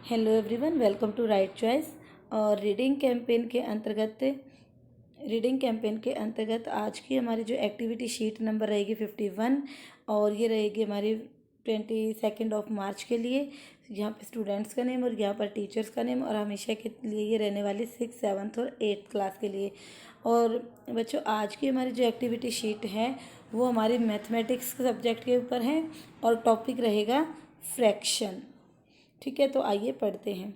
Hello everyone, welcome to right choice. और reading campaign के अंतर्गत आज की हमारी जो एक्टिविटी शीट नंबर रहेगी 51 और ये रहेगी हमारी 22 मार्च के लिए। यहाँ पे स्टूडेंट्स का नेम और यहाँ पर टीचर्स का नेम और हमेशा के लिए ये रहने वाली 6, 7 और 8 क्लास के लिए। और बच्चों, आज की हमारी जो एक्टिविटी शीट है वो हमारी मैथमेटिक्स सब्जेक्ट के ऊपर है और टॉपिक रहेगा फ्रैक्शन। ठीक है, तो आइए पढ़ते हैं।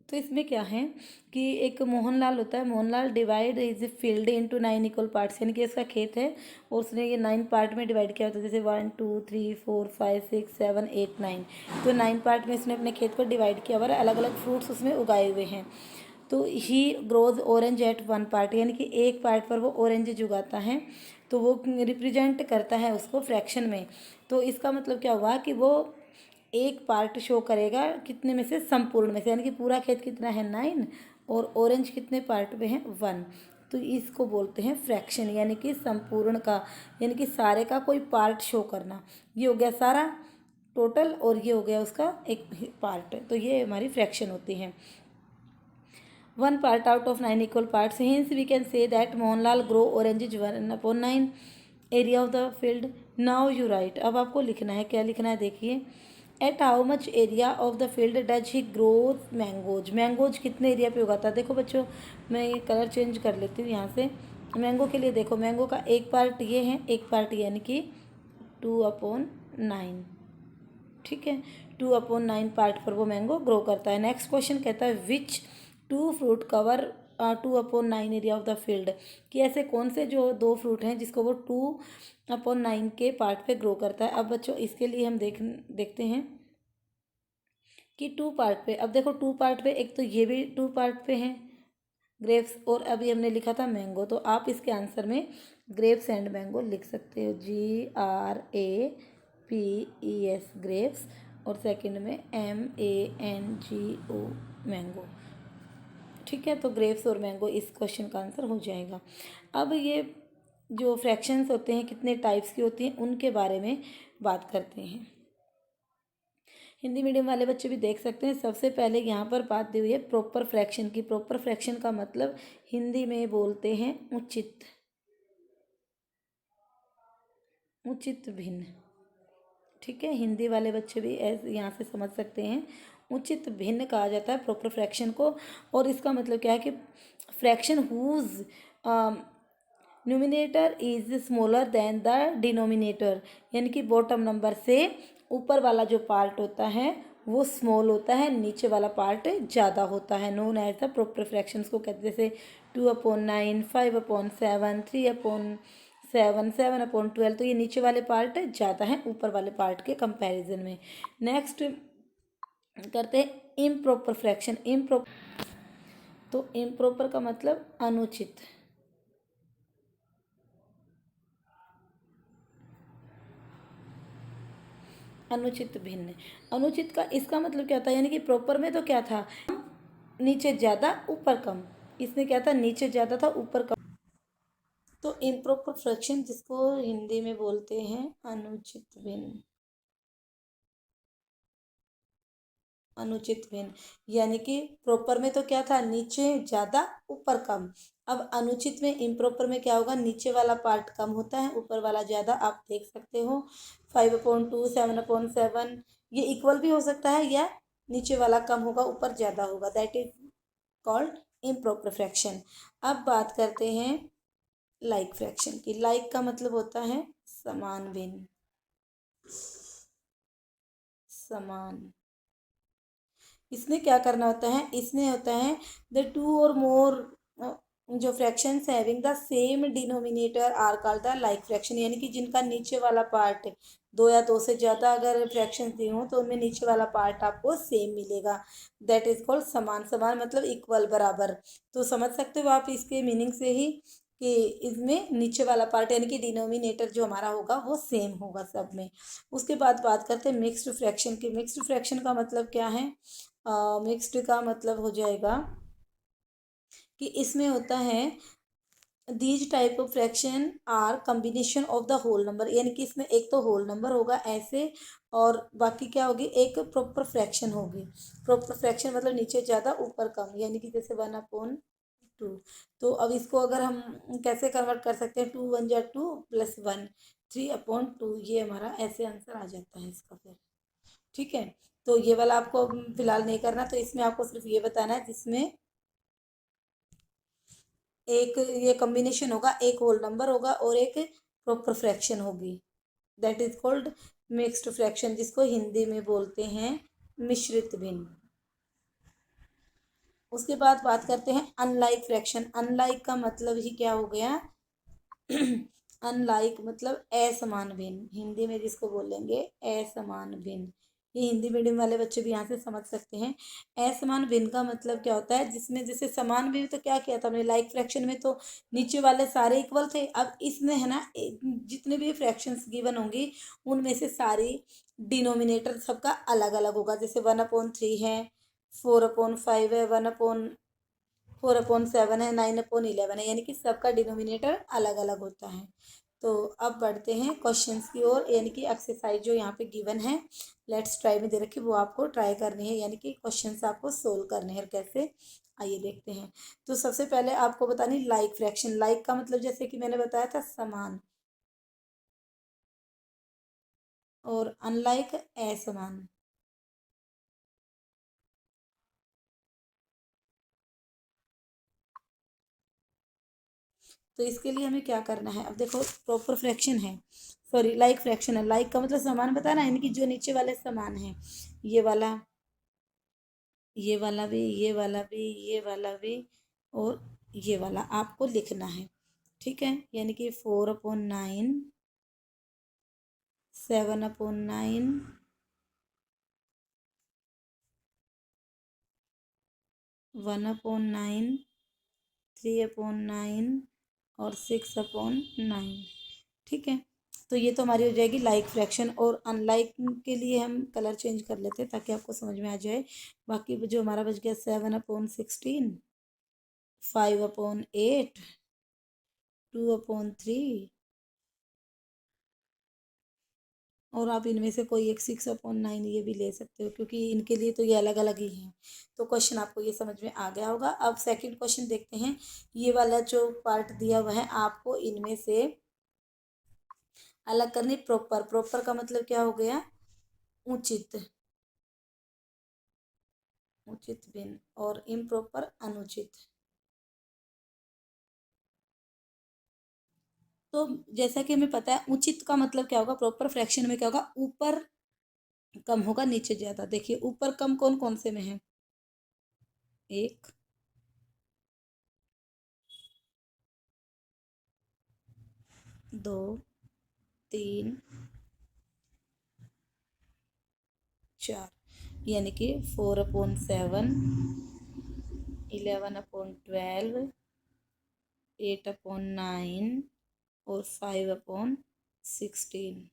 तो इसमें क्या है कि एक मोहनलाल होता है। Mohanlal divide is field into 9 equal parts, यानी कि इसका खेत है और उसने ये 9 पार्ट में डिवाइड किया होता है, जैसे 1 2 3 4 5 6 7 8 9। तो 9 पार्ट में इसने अपने खेत को डिवाइड किया हुआ है, अलग अलग फ्रूट्स उसमें उगाए हुए हैं। तो ही ग्रोज ऑरेंज एट 1 पार्ट, यानी कि एक पार्ट पर वो ऑरेंज उगाता है, तो वो रिप्रेजेंट करता है उसको फ्रैक्शन में। तो इसका मतलब क्या हुआ कि वो एक पार्ट शो करेगा कितने में से, संपूर्ण में से, यानी कि पूरा खेत कितना है 9 और ऑरेंज कितने पार्ट में है 1। तो इसको बोलते हैं फ्रैक्शन, यानी कि संपूर्ण का, यानी कि सारे का कोई पार्ट शो करना। ये हो गया सारा टोटल और ये हो गया उसका एक पार्ट, तो ये हमारी फ्रैक्शन होती है। 1 part out of 9 equal parts. Hence, we can say that Mohanlal grow oranges 1/9 area of the field. Now you write. अब आपको लिखना है, क्या लिखना है देखिए। At how much area of the field does he grow mangoes? Mangoes कितने area पे उगाता है? देखो बच्चों, मैं ये कलर चेंज कर लेती हूँ यहाँ से। मैंगो के लिए देखो, मैंगो का एक पार्ट ये है, एक पार्ट यानी कि 2/9। ठीक है, 2/9 पार्ट पर वो मैंगो ग्रो करता है। नेक्स्ट क्वेश्चन कहता है which two fruit cover 2/9 area of the field, कि ऐसे कौन से जो दो फ्रूट हैं जिसको वो 2/9 के पार्ट पे ग्रो करता है। अब बच्चों इसके लिए हम देखते हैं कि 2 पार्ट पे, अब देखो 2 पार्ट पे, एक तो ये भी 2 पार्ट पे है ग्रेप्स, और अभी हमने लिखा था मैंगो, तो आप इसके आंसर में ग्रेप्स एंड मैंगो लिख सकते हो, GRAPES ग्रेप्स, और सेकंड में MANGO मैंगो। ठीक है, तो ग्रेप्स और मैंगो इस क्वेश्चन का आंसर हो जाएगा। अब ये जो फ्रैक्शंस होते हैं कितने टाइप्स की होती हैं उनके बारे में बात करते हैं। हिंदी मीडियम वाले बच्चे भी देख सकते हैं। सबसे पहले यहाँ पर बात दी हुई है प्रॉपर फ्रैक्शन की। प्रॉपर फ्रैक्शन का मतलब हिंदी में बोलते हैं उचित, उचित भिन्न। ठीक है, हिंदी वाले बच्चे भी ऐसे यहाँ से समझ सकते हैं। उचित भिन्न कहा जाता है प्रॉपर फ्रैक्शन को, और इसका मतलब क्या है कि fraction whose numerator is smaller than the denominator, यानी कि बॉटम नंबर से ऊपर वाला जो पार्ट होता है वो स्मॉल होता है, नीचे वाला पार्ट ज़्यादा होता है। Known as the proper fractions को कहते हैं, जैसे 2/9, 5/7, 3/7, 7/12। तो ये नीचे वाले पार्ट ज़्यादा हैं ऊपर वाले पार्ट के कंपैरिजन में। नेक्स्ट करते हैं इम्प्रॉपर फ्रैक्शन। तो इम्प्रॉपर का मतलब अनुचित, अनुचित भिन्न। अनुचित का इसका मतलब क्या होता है, यानी कि प्रॉपर में तो क्या था, नीचे ज़्यादा ऊपर कम, इसमें क्या था, नीचे ज़्यादा था ऊपर कम। तो इम्प्रॉपर फ्रैक्शन जिसको हिंदी में बोलते हैं अनुचित भिन्न, अनुचित भिन्न, यानी कि प्रॉपर में तो क्या था, नीचे ज़्यादा ऊपर कम। अब अनुचित में, इम्प्रॉपर में क्या होगा, नीचे वाला पार्ट कम होता है, ऊपर वाला ज़्यादा। आप देख सकते हो 5/2, 7/7, ये इक्वल भी हो सकता है या नीचे वाला कम होगा ऊपर ज़्यादा होगा, that is called improper fraction. अब बात करते हैं लाइक फ्रैक्शन की। लाइक का मतलब होता है समान भिन्न, समान। इसमें क्या करना होता है, इसमें होता है द टू और मोर जो fractions having the same denominator are called the like fraction, यानी कि जिनका नीचे वाला पार्ट दो या दो से ज़्यादा अगर फ्रैक्शंस दिए हों तो उनमें नीचे वाला पार्ट आपको सेम मिलेगा, दैट इज कॉल्ड समान। समान मतलब इक्वल, बराबर। तो समझ सकते हो आप इसके मीनिंग से ही कि इसमें नीचे वाला पार्ट यानी कि डिनोमिनेटर जो हमारा होगा वो सेम होगा सब में। उसके बाद बात करते हैं मिक्स्ड फ्रैक्शन की। मिक्स्ड फ्रैक्शन का मतलब क्या है, मिक्स्ड का मतलब हो जाएगा कि इसमें होता है these type of fraction are combination of the whole number, यानी कि इसमें एक तो होल नंबर होगा ऐसे, और बाकी क्या होगी, एक प्रॉपर फ्रैक्शन होगी। प्रॉपर फ्रैक्शन मतलब नीचे ज़्यादा ऊपर कम, यानी कि जैसे 1/2। तो अब इसको अगर हम कैसे कन्वर्ट कर सकते हैं, 2 1 जा 2 +1 3/2, ये हमारा ऐसे आंसर आ जाता है इसका फिर। ठीक है, तो ये वाला आपको फिलहाल नहीं करना, तो इसमें आपको सिर्फ ये बताना है जिसमें एक ये कॉम्बिनेशन होगा, एक होल नंबर होगा और एक प्रॉपर फ्रैक्शन होगी, that is called mixed fraction, जिसको हिंदी में बोलते हैं मिश्रित भिन्न। उसके बाद बात करते हैं अनलाइक फ्रैक्शन। अनलाइक का मतलब ही क्या हो गया, अनलाइक मतलब असमान भिन्न, हिंदी में जिसको बोलेंगे असमान भिन्न। ये हिंदी मीडियम वाले बच्चे भी यहाँ से समझ सकते हैं। असमान भिन्न का मतलब क्या होता है, जिसमें जैसे समान भी तो क्या किया था हमने लाइक फ्रैक्शन में, तो नीचे वाले सारे इक्वल थे। अब इसमें है ना, जितने भी फ्रैक्शंस गिवन होंगी उनमें से सारी डिनोमिनेटर सबका अलग अलग होगा। जैसे 1/3 है, 4/5 है, 4/7 है, 9/11 है, यानी कि सबका डिनोमिनेटर अलग अलग होता है। तो अब बढ़ते हैं क्वेश्चंस की ओर, यानी कि एक्सरसाइज जो यहाँ पे गिवन है लेट्स ट्राई में दे रखी, वो आपको ट्राई करनी है, यानी कि क्वेश्चंस आपको सोल्व करने हैं। कैसे, आइए देखते हैं। तो सबसे पहले आपको बतानी लाइक फ्रैक्शन। लाइक का मतलब जैसे कि मैंने बताया था समान, और अनलाइक असमान। तो इसके लिए हमें क्या करना है, अब देखो प्रॉपर फ्रैक्शन है, सॉरी लाइक फ्रैक्शन है। लाइक का मतलब समान बताना है, यानी कि जो नीचे वाले समान है, ये वाला, ये वाला भी, ये वाला भी, ये वाला भी, और ये वाला आपको लिखना है। ठीक है, यानी कि 4/9, 7/9, 1/9, 3/9 और 6/9। ठीक है, तो ये तो हमारी हो जाएगी लाइक फ्रैक्शन। और अनलाइक के लिए हम कलर चेंज कर लेते हैं ताकि आपको समझ में आ जाए। बाकी जो हमारा बच गया 7/16, 5/8, 2/3, और आप इनमें से कोई एक 6/9 ये भी ले सकते हो, क्योंकि इनके लिए तो ये अलग अलग ही हैं। तो क्वेश्चन आपको ये समझ में आ गया होगा। अब सेकंड क्वेश्चन देखते हैं। ये वाला जो पार्ट दिया हुआ है आपको इनमें से अलग करनी। प्रॉपर, प्रॉपर का मतलब क्या हो गया, उचित, उचित भिन्न, और इम्प्रॉपर अनुचित। तो जैसा कि हमें पता है उचित का मतलब क्या होगा, प्रॉपर फ्रैक्शन में क्या होगा, ऊपर कम होगा नीचे ज्यादा। देखिए ऊपर कम कौन कौन से में है, 1, 2, 3, 4, यानी कि 4/7, 11/12, 8/9 और 5/16,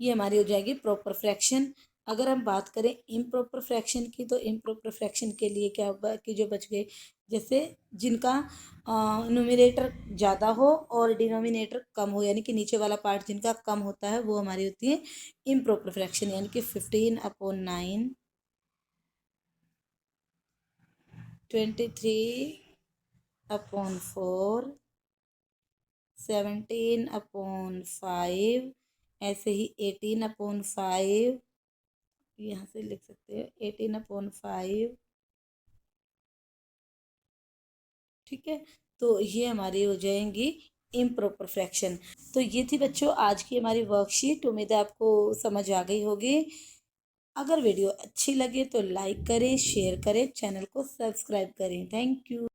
ये हमारी हो जाएगी प्रॉपर फ्रैक्शन। अगर हम बात करें इम्प्रॉपर फ्रैक्शन की, तो इम्प्रॉपर फ्रैक्शन के लिए क्या होगा कि जो बच गए, जैसे जिनका न्यूमरेटर ज़्यादा हो और डिनोमिनेटर कम हो, यानी कि नीचे वाला पार्ट जिनका कम होता है, वो हमारी होती है इम्प्रॉपर फ्रैक्शन। यानी कि 15/9, 23/4, 17/5, ऐसे ही 18/5, यहाँ से लिख सकते हो 18/5। ठीक है, तो ये हमारी हो जाएंगी इम्प्रॉपर फ्रैक्शन। तो ये थी बच्चों आज की हमारी वर्कशीट, उम्मीद है आपको समझ आ गई होगी। अगर वीडियो अच्छी लगे तो लाइक करें, शेयर करें, चैनल को सब्सक्राइब करें। Thank you.